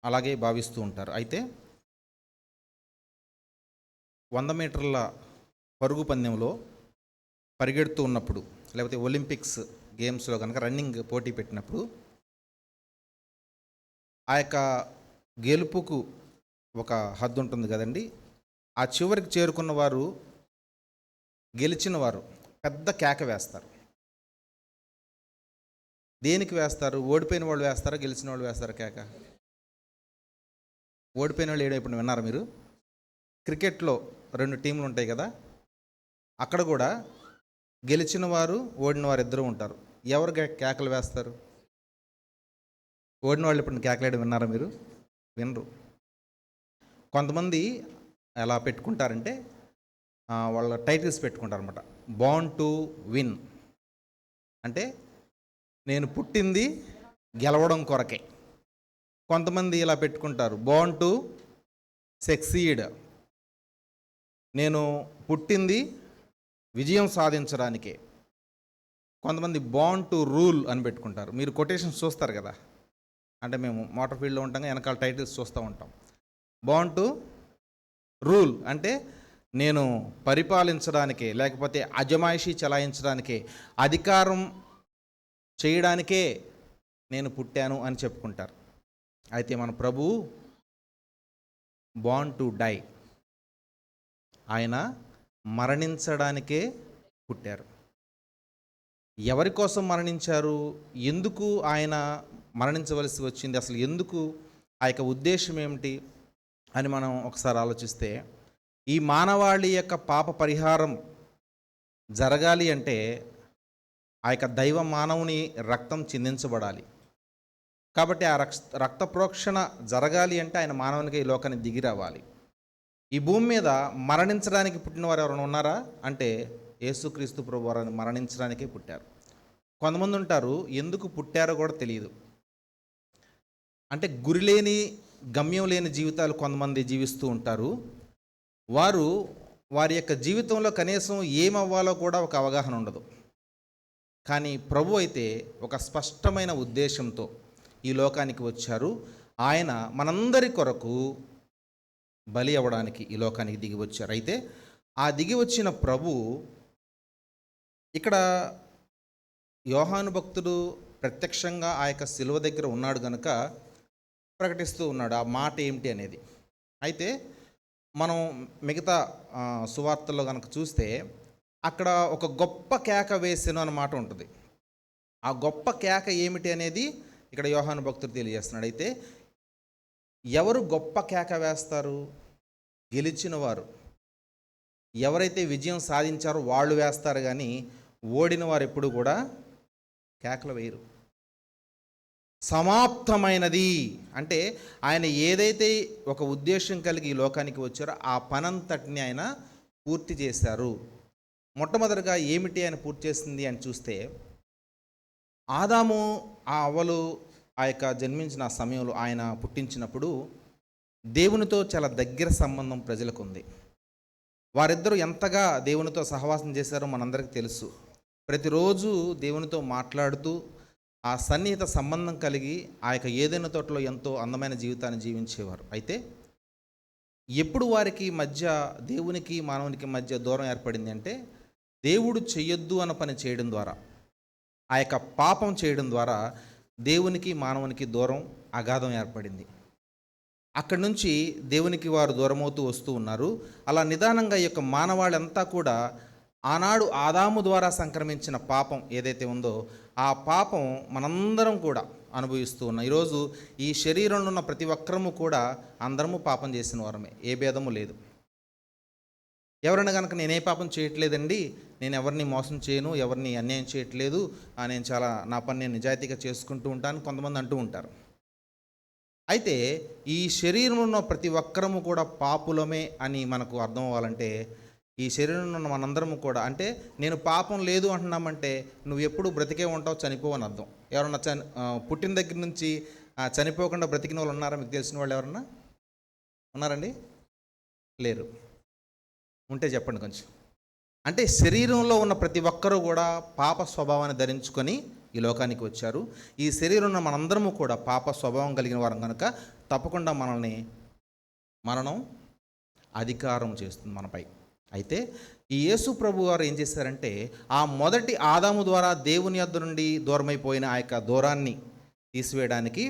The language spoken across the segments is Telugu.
అలాగే భావిస్తూ ఉంటారు. అయితే 100 మీటర్ల పరుగు పందెంలో పరిగెడుతూ ఉన్నప్పుడు, లేకపోతే ఒలింపిక్స్ గేమ్స్లో కనుక రన్నింగ్ పోటీ పెట్టినప్పుడు ఆ యొక్క గెలుపుకు ఒక హద్దు ఉంటుంది కదండి. ఆ చివరికి చేరుకున్న వారు, గెలిచిన వారు పెద్ద కేక వేస్తారు. దేనికి వేస్తారు? ఓడిపోయిన వాళ్ళు వేస్తారా, గెలిచిన వాళ్ళు వేస్తారా కేక? ఓడిపోయిన వాళ్ళు ఏడో ఇప్పుడు విన్నారా మీరు? క్రికెట్లో 2 టీంలు ఉంటాయి కదా, అక్కడ కూడా గెలిచిన వారు, ఓడిన వారు ఇద్దరు ఉంటారు. ఎవరు కేకలు వేస్తారు? ఓడిన వాళ్ళు ఇప్పుడు కేకలేయడం విన్నారా మీరు? వినరు. కొంతమంది ఎలా పెట్టుకుంటారంటే వాళ్ళ టైటిల్స్ పెట్టుకుంటారన్నమాట. బార్న్ టు విన్, అంటే నేను పుట్టింది గెలవడం కొరకే. కొంతమంది ఇలా పెట్టుకుంటారు, బార్న్ టు సక్సీడ్, నేను పుట్టింది విజయం సాధించడానికే. కొంతమంది బార్న్ టు రూల్ అని పెట్టుకుంటారు. మీరు కొటేషన్స్ చూస్తారు కదా, అంటే మేము మోటార్ ఫీల్డ్లో ఉంటాం, వెనకాల టైటిల్స్ చూస్తూ ఉంటాం. బార్న్ టు రూల్ అంటే నేను పరిపాలించడానికే, లేకపోతే అజమాయిషీ చలాయించడానికే, అధికారం చేయడానికే నేను పుట్టాను అని చెప్పుకుంటారు. అయితే మన ప్రభువు బార్న్ టు డై, ఆయన మరణించడానికే పుట్టారు. ఎవరి కోసం మరణించారు? ఎందుకు ఆయన మరణించవలసి వచ్చింది? అసలు ఎందుకు? ఆ యొక్క ఉద్దేశం ఏమిటి అని మనం ఒకసారి ఆలోచిస్తే, ఈ మానవాళి యొక్క పాప పరిహారం జరగాలి అంటే ఆ యొక్క దైవ మానవుని రక్తం చిందించబడాలి. కాబట్టి ఆ రక్త ప్రోక్షణ జరగాలి అంటే ఆయన మానవునికి ఈ లోకానికి దిగి రావాలి. ఈ భూమి మీద మరణించడానికి పుట్టిన వారు ఎవరైనా ఉన్నారా అంటే యేసుక్రీస్తు ప్రభు వారిని మరణించడానికే పుట్టారు. కొంతమంది ఉంటారు, ఎందుకు పుట్టారో కూడా తెలియదు. అంటే గురిలేని, గమ్యం లేని జీవితాలు కొంతమంది జీవిస్తూ ఉంటారు. వారు వారి యొక్క జీవితంలో కనీసం ఏమవ్వాలో కూడా ఒక అవగాహన ఉండదు. కానీ ప్రభు అయితే ఒక స్పష్టమైన ఉద్దేశంతో ఈ లోకానికి వచ్చారు. ఆయన మనందరి కొరకు బలి అవ్వడానికి ఈ లోకానికి దిగి వచ్చారు. అయితే ఆ దిగి వచ్చిన ప్రభు ఇక్కడ యోహాను భక్తుడు ప్రత్యక్షంగా ఆ యొక్క శిలువ దగ్గర ఉన్నాడు కనుక ప్రకటిస్తూ ఉన్నాడు ఆ మాట ఏమిటి అనేది. అయితే మనం మిగతా సువార్తల్లో కనుక చూస్తే అక్కడ ఒక గొప్ప కేక వేసెను అన్నమాట ఉంటుంది. ఆ గొప్ప కేక ఏమిటి అనేది ఇక్కడ యోహాను భక్తుడు తెలియజేస్తున్నాడు. అయితే ఎవరు గొప్ప కేక వేస్తారు? గెలిచిన వారు, ఎవరైతే విజయం సాధించారో వాళ్ళు వేస్తారు. కానీ ఓడిన వారు ఎప్పుడు కూడా కేకలు వేయరు. సమాప్తమైనది అంటే ఆయన ఏదైతే ఒక ఉద్దేశం కలిగి ఈ లోకానికి వచ్చారో ఆ పనంతటిని ఆయన పూర్తి చేశారు. మొట్టమొదటిగా ఏమిటి ఆయన పూర్తి చేసింది అని చూస్తే, ఆదాము ఆ అవ్వలు ఆ యొక్క జన్మించిన సమయంలో, ఆయన పుట్టించినప్పుడు దేవునితో చాలా దగ్గర సంబంధం ప్రజలకు ఉంది. వారిద్దరూ ఎంతగా దేవునితో సహవాసం చేశారో మనందరికీ తెలుసు. ప్రతిరోజు దేవునితో మాట్లాడుతూ ఆ సన్నిహిత సంబంధం కలిగి ఆ యొక్క ఏదైనా తోటలో ఎంతో అందమైన జీవితాన్ని జీవించేవారు. అయితే ఎప్పుడు వారికి మధ్య, దేవునికి మానవునికి మధ్య దూరం ఏర్పడింది అంటే, దేవుడు చెయ్యొద్దు అన్న పని చేయడం ద్వారా, ఆ యొక్క పాపం చేయడం ద్వారా దేవునికి మానవునికి దూరం, అగాధం ఏర్పడింది. అక్కడి నుంచి దేవునికి వారు దూరమవుతూ వస్తూ ఉన్నారు. అలా నిదానంగా ఈ యొక్క మానవాళంతా కూడా ఆనాడు ఆదాము ద్వారా సంక్రమించిన పాపం ఏదైతే ఉందో ఆ పాపం మనందరం కూడా అనుభవిస్తూ ఉన్నాం. ఈరోజు ఈ శరీరంలో ఉన్న ప్రతి ఒక్కరము కూడా అందరము పాపం చేసిన వారమే, ఏ భేదము లేదు. ఎవరైనా కనుక నేనే పాపం చేయట్లేదండి, నేను ఎవరిని మోసం చేయను, ఎవరిని అన్యాయం చేయట్లేదు, నేను చాలా నా పని నేను నిజాయితీగా చేసుకుంటూ ఉంటాను కొంతమంది అంటూ ఉంటారు. అయితే ఈ శరీరంలో ఉన్న ప్రతి ఒక్కరము కూడా పాపులమే అని మనకు అర్థం అవ్వాలంటే, ఈ శరీరంలో ఉన్న మనందరము కూడా, అంటే నేను పాపం లేదు అంటున్నామంటే నువ్వు ఎప్పుడు బ్రతికే ఉంటావు, చనిపోవు అని అర్థం. ఎవరన్నా పుట్టిన దగ్గర నుంచి చనిపోకుండా బ్రతికిన వాళ్ళు ఉన్నారా? మీకు తెలిసిన వాళ్ళు ఎవరన్నా ఉన్నారండి? లేరు. ఉంటే చెప్పండి కొంచెం. అంటే శరీరంలో ఉన్న ప్రతి ఒక్కరూ కూడా పాప స్వభావాన్ని ధరించుకొని ఈ లోకానికి వచ్చారు. ఈ శరీరంలో మనందరము కూడా పాప స్వభావం కలిగిన వారం కనుక తప్పకుండా మరణం అధికారం చేస్తుంది మనపై. అయితే ఈ యేసు ప్రభు వారు ఏం చేశారంటే, ఆ మొదటి ఆదాము ద్వారా దేవుని యొద్ద నుండి దూరమైపోయిన ఆ యొక్క దూరాన్ని తీసివేయడానికి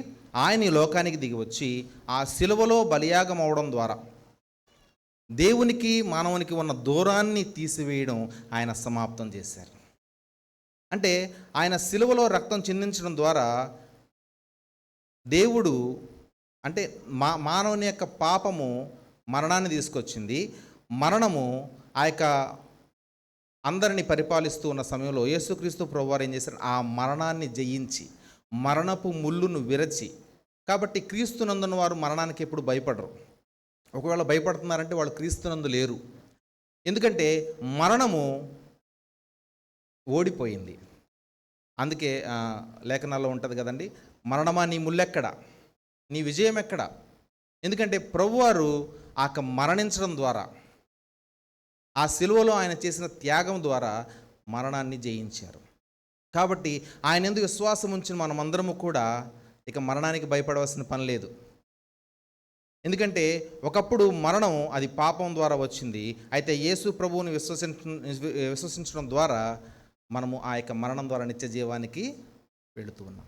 ఆయన ఈ లోకానికి దిగి వచ్చి ఆ సిలువలో బలియాగం అవడం ద్వారా దేవునికి మానవునికి ఉన్న దూరాన్ని తీసివేయడం ఆయన సమాప్తం చేశారు. అంటే ఆయన సిలువలో రక్తం చిందించడం ద్వారా దేవుడు అంటే మానవుని యొక్క పాపము మరణాన్ని తీసుకొచ్చింది. మరణము ఆ యొక్క అందరిని పరిపాలిస్తూ ఉన్న సమయంలో యేసుక్రీస్తు ప్రభువారు ఏం చేశారు, ఆ మరణాన్ని జయించి మరణపు ముళ్ళును విరచి, కాబట్టి క్రీస్తునందున్న వారు మరణానికి ఎప్పుడు భయపడరు. ఒకవేళ భయపడుతున్నారంటే వాళ్ళు క్రీస్తునందు లేరు. ఎందుకంటే మరణము ఓడిపోయింది. అందుకే లేఖనాల్లో ఉంటుంది కదండి, మరణమా నీ ముల్లెక్కడ, నీ విజయం ఎక్కడ? ఎందుకంటే ప్రభువారు ఆ మరణించడం ద్వారా, ఆ సిలువలో ఆయన చేసిన త్యాగం ద్వారా మరణాన్ని జయించారు. కాబట్టి ఆయన యందు విశ్వాసం ఉంచిన మనమందరము కూడా ఇక మరణానికి భయపడవలసిన పని లేదు. ఎందుకంటే ఒకప్పుడు మరణం అది పాపం ద్వారా వచ్చింది. అయితే యేసు ప్రభువుని విశ్వసించడం ద్వారా మనము ఆ యొక్క మరణం ద్వారా నిత్య జీవానికి వెళుతూ ఉన్నాం.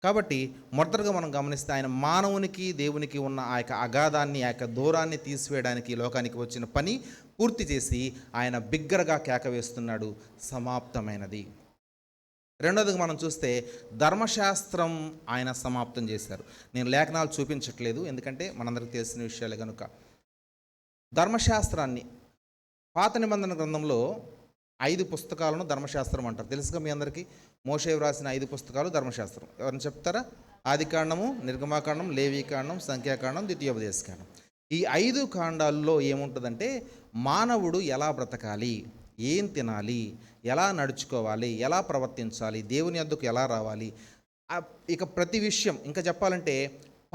కాబట్టి మొదటగా మనం గమనిస్తే ఆయన మానవునికి దేవునికి ఉన్న ఆ యొక్క అగాధాన్ని, ఆ యొక్క దూరాన్ని తీసివేయడానికి లోకానికి వచ్చిన పని పూర్తి చేసి ఆయన బిగ్గరగా కేక వేస్తున్నాడు, సమాప్తమైనది. రెండోదిగా మనం చూస్తే ధర్మశాస్త్రం ఆయన సమాప్తం చేశారు. నేను లేఖనాలు చూపించట్లేదు, ఎందుకంటే మనందరికీ తెలిసిన విషయాలే కనుక. ధర్మశాస్త్రాన్ని పాత నిబంధన గ్రంథంలో 5 పుస్తకాలను ధర్మశాస్త్రం అంటారు. తెలుసుగా మీ అందరికీ, మోషే వ్రాసిన 5 పుస్తకాలు ధర్మశాస్త్రం. ఎవరిని చెప్తారా? ఆదికాండము, నిర్గమాకాండం, లేవీకాండం, సంఖ్యాకాండం, ద్వితీయోపదేశకాండం. ఈ 5 కాండాల్లో ఏముంటుందంటే మానవుడు ఎలా బ్రతకాలి, ఏం తినాలి, ఎలా నడుచుకోవాలి, ఎలా ప్రవర్తించాలి, దేవుని యొద్దకు ఎలా రావాలి, ఇక ప్రతి విషయం. ఇంకా చెప్పాలంటే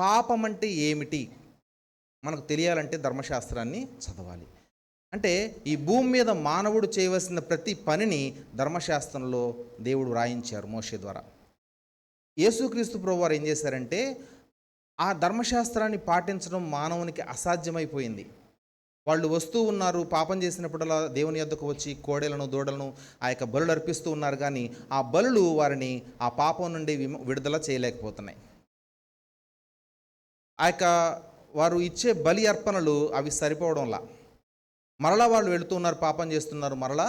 పాపం అంటే ఏమిటి మనకు తెలియాలంటే ధర్మశాస్త్రాన్ని చదవాలి. అంటే ఈ భూమి మీద మానవుడు చేయవలసిన ప్రతి పనిని ధర్మశాస్త్రంలో దేవుడు రాయించారు మోషే ద్వారా. యేసుక్రీస్తు ప్రభువారు ఏం చేశారంటే ఆ ధర్మశాస్త్రాన్ని పాటించడం మానవునికి అసాధ్యమైపోయింది. వాళ్ళు వస్తూ ఉన్నారు, పాపం చేసినప్పుడల్లా దేవుని యొద్దకు వచ్చి కోడెలను, దూడలను ఆ యొక్క బలులు అర్పిస్తూ ఉన్నారు. కానీ ఆ బలులు వారిని ఆ పాపం నుండి విడుదల చేయలేకపోతున్నాయి. ఆ యొక్క వారు ఇచ్చే బలి అర్పణలు అవి సరిపోవడంలా మరలా వాళ్ళు వెళుతూ ఉన్నారు, పాపం చేస్తున్నారు, మరలా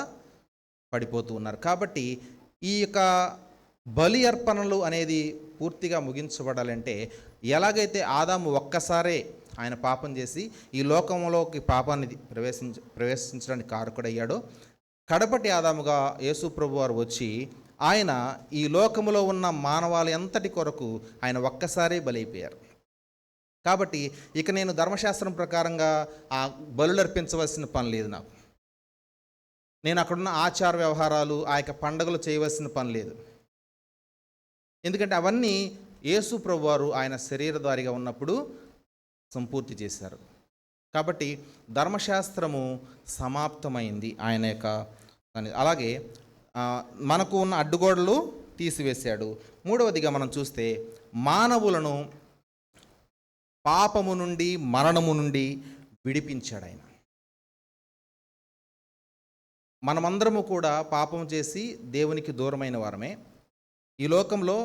పడిపోతూ ఉన్నారు. కాబట్టి ఈ యొక్క బలి అర్పణలు అనేది పూర్తిగా ముగించబడాలంటే, ఎలాగైతే ఆదాము ఒక్కసారే ఆయన పాపం చేసి ఈ లోకంలోకి పాపాన్ని ప్రవేశించడానికి కారకుడయ్యాడో, కడపటి ఆదాముగా యేసు ప్రభువారు వచ్చి ఆయన ఈ లోకములో ఉన్న మానవాళి అంతటి కొరకు ఆయన ఒక్కసారే బలైపోయారు. కాబట్టి ఇక నేను ధర్మశాస్త్రం ప్రకారంగా ఆ బలులు అర్పించవలసిన పని లేదు నాకు. నేను అక్కడున్న ఆచార వ్యవహారాలు, ఆ యొక్క పండుగలు చేయవలసిన పని లేదు. ఎందుకంటే అవన్నీ యేసు ప్రభువారు ఆయన శరీరధారిగా ఉన్నప్పుడు సంపూర్తి చేశారు. కాబట్టి ధర్మశాస్త్రము సమాప్తమైంది ఆయన యొక్క. అలాగే మనకు ఉన్న అడ్డుగోడలు తీసివేశాడు. మూడవదిగా మనం చూస్తే మానవులను పాపము నుండి, మరణము నుండి విడిపించాడు ఆయన. మనమందరము కూడా పాపం చేసి దేవునికి దూరమైన వారమే. ఈ లోకంలో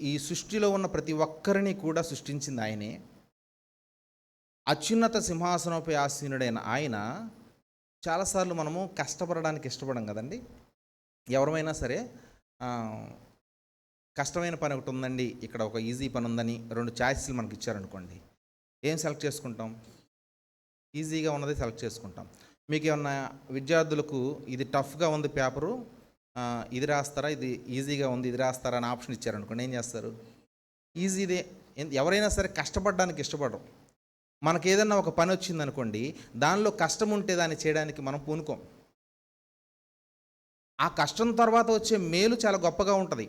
ఈ సృష్టిలో ఉన్న ప్రతి ఒక్కరిని కూడా సృష్టించింది ఆయనే. అత్యున్నత సింహాసనంపై ఆసీనుడైన ఆయన చాలాసార్లు మనము కష్టపడడానికి ఇష్టపడం కదండి. ఎవరమైనా సరే కష్టమైన పని ఒకటి ఉందండి, ఇక్కడ ఒక ఈజీ పని ఉందని 2 ఛాయిస్లు మనకి ఇచ్చారనుకోండి, ఏం సెలెక్ట్ చేసుకుంటాం? ఈజీగా ఉన్నది సెలెక్ట్ చేసుకుంటాం. మీకు ఏమన్నా విద్యార్థులకు ఇది టఫ్గా ఉంది పేపరు, ఇది రాస్తారా, ఇది ఈజీగా ఉంది ఇది రాస్తారా అని ఆప్షన్ ఇచ్చారనుకోండి, ఏం చేస్తారు? ఈజీదే. ఎవరైనా సరే కష్టపడడానికి ఇష్టపడరు. మనకు ఏదన్నా ఒక పని వచ్చిందనుకోండి, దానిలో కష్టం ఉంటే దాన్ని చేయడానికి మనం పూనుకోం. ఆ కష్టం తర్వాత వచ్చే మేలు చాలా గొప్పగా ఉంటుంది.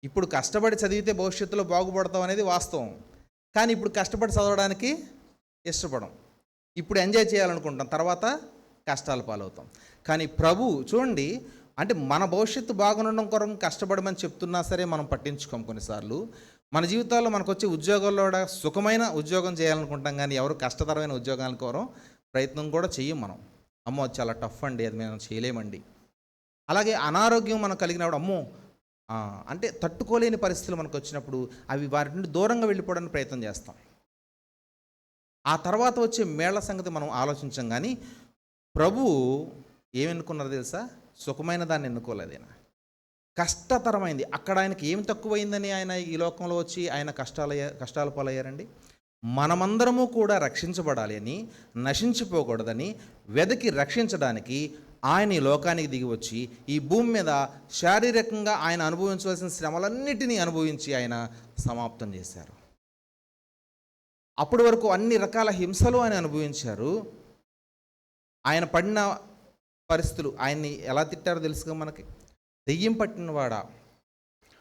ఇప్పుడు కష్టపడి చదివితే భవిష్యత్తులో బాగుపడతాం అనేది వాస్తవం. కానీ ఇప్పుడు కష్టపడి చదవడానికి ఇష్టపడం. ఇప్పుడు ఎంజాయ్ చేయాలనుకుంటాం, తర్వాత కష్టాల పాలవుతాం. కానీ ప్రభు చూడండి, అంటే మన భవిష్యత్తు బాగుండడం కొరకు కష్టపడమని చెప్తున్నా సరే మనం పట్టించుకోం కొన్నిసార్లు. మన జీవితాల్లో మనకు వచ్చే ఉద్యోగాల్లో కూడా సుఖమైన ఉద్యోగం చేయాలనుకుంటాం, కానీ ఎవరు కష్టతరమైన ఉద్యోగాల కోరం ప్రయత్నం కూడా చెయ్యం మనం. అమ్మో అది చాలా టఫ్ అండి, అది మేము చేయలేమండి. అలాగే అనారోగ్యం మనకు కలిగినప్పుడు అమ్మో అంటే తట్టుకోలేని పరిస్థితులు మనకు వచ్చినప్పుడు అవి వారి నుండి దూరంగా వెళ్ళిపోవడానికి ప్రయత్నం చేస్తాం. ఆ తర్వాత వచ్చే మేళ్ల సంగతి మనం ఆలోచించాం, కానీ ప్రభువు ఏమెన్నుకున్నారు తెలుసా? సుఖమైన దాన్ని ఎన్నుకోలేదు ఆయన. కష్టతరమైంది. అక్కడ ఆయనకి ఏం తక్కువైందని ఆయన ఈ లోకంలో వచ్చి ఆయన కష్టాల పాలయ్యారండి. మనమందరము కూడా రక్షించబడాలి అని, నశించిపోకూడదని వెదకి రక్షించడానికి ఆయన ఈ లోకానికి దిగి వచ్చి ఈ భూమి మీద శారీరకంగా ఆయన అనుభవించవలసిన శ్రమలన్నిటినీ అనుభవించి ఆయన సమాప్తం చేశారు. అప్పటి వరకు అన్ని రకాల హింసలు ఆయన అనుభవించారు. ఆయన పడిన పరిస్థితులు, ఆయన్ని ఎలా తిట్టారో తెలుసుగా మనకి. దెయ్యం పట్టినవాడా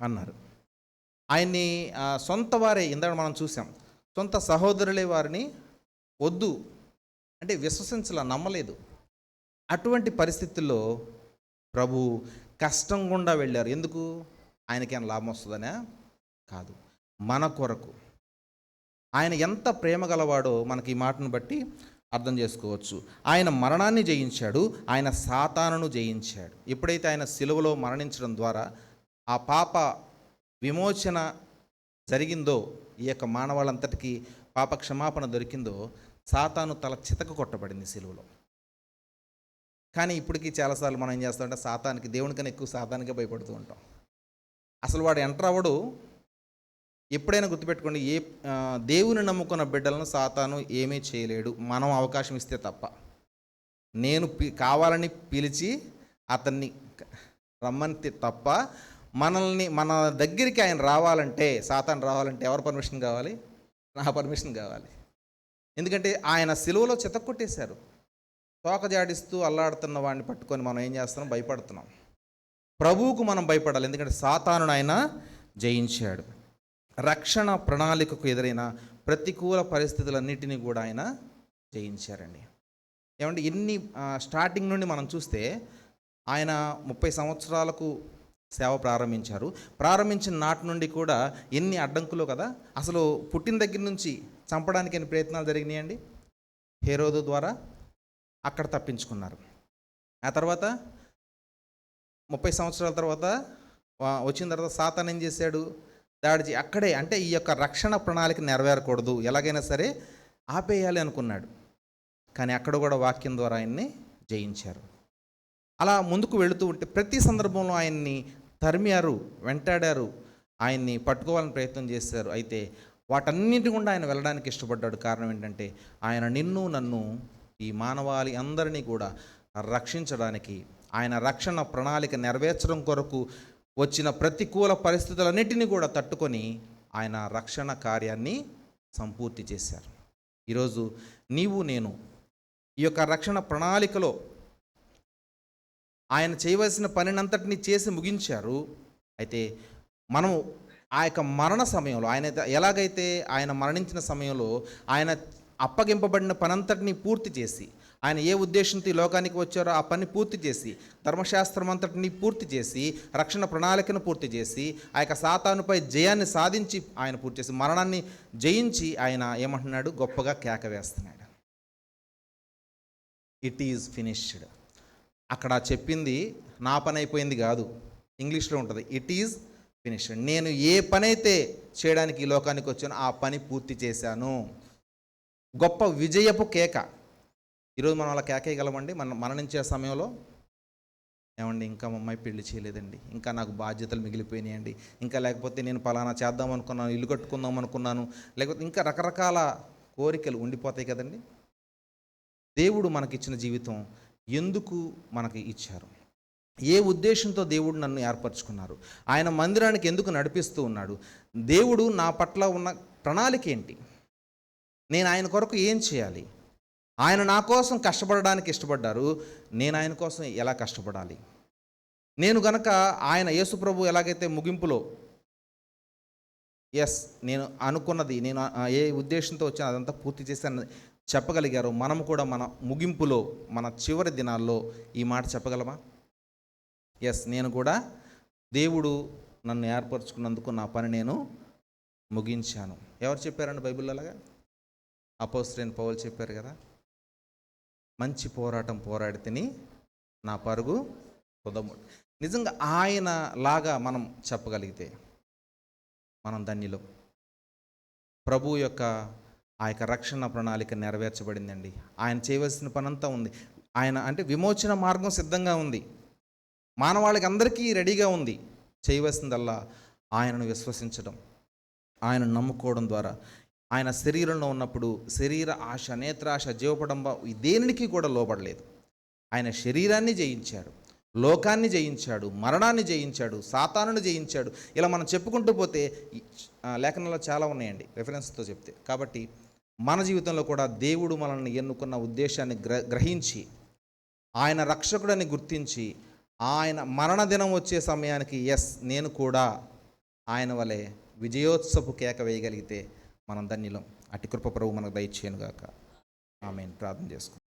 అన్నారు. ఆయన్ని సొంత వారే, ఇందాక మనం చూసాం, సొంత సహోదరులే వారిని వద్దు అంటే విశ్వసించలా, నమ్మలేదు. అటువంటి పరిస్థితుల్లో ప్రభు కష్టం గుండా వెళ్ళారు. ఎందుకు? ఆయనకేమైనా లాభం వస్తుందనే కాదు, మన కొరకు. ఆయన ఎంత ప్రేమ గలవాడో మనకి ఈ మాటను బట్టి అర్థం చేసుకోవచ్చు. ఆయన మరణాన్ని జయించాడు, ఆయన సాతానును జయించాడు. ఎప్పుడైతే ఆయన సిలువలో మరణించడం ద్వారా ఆ పాప విమోచన జరిగిందో, ఈ యొక్క మానవాళ్ళంతటికీ పాప క్షమాపణ దొరికిందో, సాతాను తల చితక కొట్టబడింది సిలువలో. కానీ ఇప్పటికీ చాలాసార్లు మనం ఏం చేస్తామంటే సాతానికి, దేవునికన్నా ఎక్కువ సాతానికే భయపడుతూ ఉంటాం. అసలు వాడు ఎంటర్ అవ్వడు. ఎప్పుడైనా గుర్తుపెట్టుకోండి, దేవుని నమ్ముకున్న బిడ్డలను సాతాను ఏమీ చేయలేడు, మనం అవకాశం ఇస్తే తప్ప. నేను కావాలని పిలిచి అతన్ని రమ్మని తప్ప, మనల్ని మన దగ్గరికి ఆయన రావాలంటే, సాతాను రావాలంటే ఎవరు పర్మిషన్ కావాలి? నా పర్మిషన్ కావాలి. ఎందుకంటే ఆయన సిలువలో చితక్కొట్టేశారు. తోక జాడిస్తూ అల్లాడుతున్న వాడిని పట్టుకొని మనం ఏం చేస్తున్నాం? భయపడుతున్నాం. ప్రభువుకు మనం భయపడాలి, ఎందుకంటే సాతానును ఆయన జయించాడు. రక్షణ ప్రణాళికకు ఎదురైన ప్రతికూల పరిస్థితులన్నిటినీ కూడా ఆయన జయించారండి. ఏమంటే ఎన్ని స్టార్టింగ్ నుండి మనం చూస్తే ఆయన 30 సంవత్సరాలకు సేవ ప్రారంభించారు. ప్రారంభించిన నాటి నుండి కూడా ఎన్ని అడ్డంకులు కదా. అసలు పుట్టిన దగ్గర నుంచి చంపడానికి ఎన్ని ప్రయత్నాలు జరిగినాయండి. హేరోదు ద్వారా అక్కడ తప్పించుకున్నారు. ఆ తర్వాత 30 సంవత్సరాల తర్వాత వచ్చిన తర్వాత సాతాను ఏం చేశాడు? దాడి అక్కడే, అంటే ఈ యొక్క రక్షణ ప్రణాళిక నెరవేరకూడదు, ఎలాగైనా సరే ఆపేయాలి అనుకున్నాడు. కానీ అక్కడ కూడా వాక్యం ద్వారా ఆయన్ని జయించారు. అలా ముందుకు వెళుతూ ఉంటే ప్రతి సందర్భంలో ఆయన్ని తరిమారు, వెంటాడారు, ఆయన్ని పట్టుకోవాలని ప్రయత్నం చేశారు. అయితే వాటన్నిటి గుండా ఆయన వెళ్ళడానికి ఇష్టపడ్డాడు. కారణం ఏంటంటే ఆయన నిన్ను నన్ను ఈ మానవాళి అందరినీ కూడా రక్షించడానికి, ఆయన రక్షణ ప్రణాళిక నెరవేర్చడం కొరకు వచ్చిన ప్రతికూల పరిస్థితులన్నిటినీ కూడా తట్టుకొని ఆయన రక్షణ కార్యాన్ని సంపూర్తి చేశారు. ఈరోజు నీవు నేను ఈ యొక్క రక్షణ ప్రణాళికలో ఆయన చేయవలసిన పనినంతటిని చేసి ముగించారు. అయితే మనము ఆ యొక్క మరణ సమయంలో, ఆయన ఎలాగైతే ఆయన మరణించిన సమయంలో ఆయన అప్పగింపబడిన పనంతటిని పూర్తి చేసి, ఆయన ఏ ఉద్దేశంతో ఈ లోకానికి వచ్చారో ఆ పని పూర్తి చేసి, ధర్మశాస్త్రం అంతటిని పూర్తి చేసి, రక్షణ ప్రణాళికను పూర్తి చేసి, ఆ యొక్క సాతానుపై జయాన్ని సాధించి ఆయన పూర్తి చేసి, మరణాన్ని జయించి ఆయన ఏమంటున్నాడు? గొప్పగా కేక వేస్తున్నాడు, ఇట్ ఈజ్ ఫినిష్డ్. అక్కడ చెప్పింది నా పని అయిపోయింది కాదు, ఇంగ్లీష్లో ఉంటుంది, ఇట్ ఈజ్ ఫినిష్డ్. నేను ఏ పని అయితే చేయడానికి ఈ లోకానికి వచ్చానో ఆ పని పూర్తి చేశాను. గొప్ప విజయపు కేక. ఈరోజు మనం అలా కేకేయగలమండి? మనం మరణించే సమయంలో, ఏమండి ఇంకా మా అమ్మాయి పెళ్లి చేయలేదండి, ఇంకా నాకు బాధ్యతలు మిగిలిపోయినాయండి, ఇంకా లేకపోతే నేను పలానా చేద్దాం అనుకున్నాను, ఇల్లు కట్టుకుందాం అనుకున్నాను, లేకపోతే ఇంకా రకరకాల కోరికలు ఉండిపోతాయి కదండి. దేవుడు మనకిచ్చిన జీవితం ఎందుకు మనకి ఇచ్చారు? ఏ ఉద్దేశంతో దేవుడు నన్ను ఏర్పరచుకున్నారు? ఆయన మందిరానికి ఎందుకు నడిపిస్తూ ఉన్నాడు? దేవుడు నా పట్ల ఉన్న ప్రణాళిక ఏంటి? నేను ఆయన కొరకు ఏం చేయాలి? ఆయన నా కోసం కష్టపడడానికి ఇష్టపడ్డారు, నేను ఆయన కోసం ఎలా కష్టపడాలి? నేను గనక ఆయన యేసుప్రభు ఎలాగైతే ముగింపులో నేను అనుకున్నది, నేను ఏ ఉద్దేశంతో వచ్చాను అదంతా పూర్తి చేశాను చెప్పగలిగారు, మనము కూడా మన ముగింపులో, మన చివరి దినాల్లో ఈ మాట చెప్పగలమా? నేను కూడా దేవుడు నన్ను ఏర్పరచుకున్నందుకు నా పని నేను ముగించాను. ఎవరు చెప్పారండి బైబిల్లో అలాగా? అపోస్తలుడైన పౌలు చెప్పారు కదా, మంచి పోరాటం పోరాడి తిని నా పరుగు తుదము. నిజంగా ఆయన లాగా మనం చెప్పగలిగితే మనం ధన్యులం. ప్రభు యొక్క ఆ యొక్క రక్షణ ప్రణాళిక నెరవేర్చబడిందండి. ఆయన చేయవలసిన పనంతా ఉంది. ఆయన అంటే విమోచన మార్గం సిద్ధంగా ఉంది, మానవాళికి అందరికీ రెడీగా ఉంది. చేయవలసిందల్లా ఆయనను విశ్వసించడం, ఆయనను నమ్ముకోవడం ద్వారా. ఆయన శరీరంలో ఉన్నప్పుడు శరీర ఆశ, నేత్రాశ, జీవపడంబ దేనికి కూడా లోబడలేదు. ఆయన శరీరాన్ని జయించాడు, లోకాన్ని జయించాడు, మరణాన్ని జయించాడు, సాతానుని జయించాడు. ఇలా మనం చెప్పుకుంటూ పోతే లేఖనంలో చాలా ఉన్నాయండి రెఫరెన్స్తో చెప్తే. కాబట్టి మన జీవితంలో కూడా దేవుడు మనల్ని ఎన్నుకున్న ఉద్దేశాన్ని గ్రహించి, ఆయన రక్షకుడని గుర్తించి, ఆయన మరణదినం వచ్చే సమయానికి నేను కూడా ఆయన వలె విజయోత్సపు కేక వేయగలిగితే మనం ధన్యులం. అట్టి కృప ప్రభు మనకు దయచేయనుగాక. ఆమేన్. ప్రార్థన చేసుకుందాం.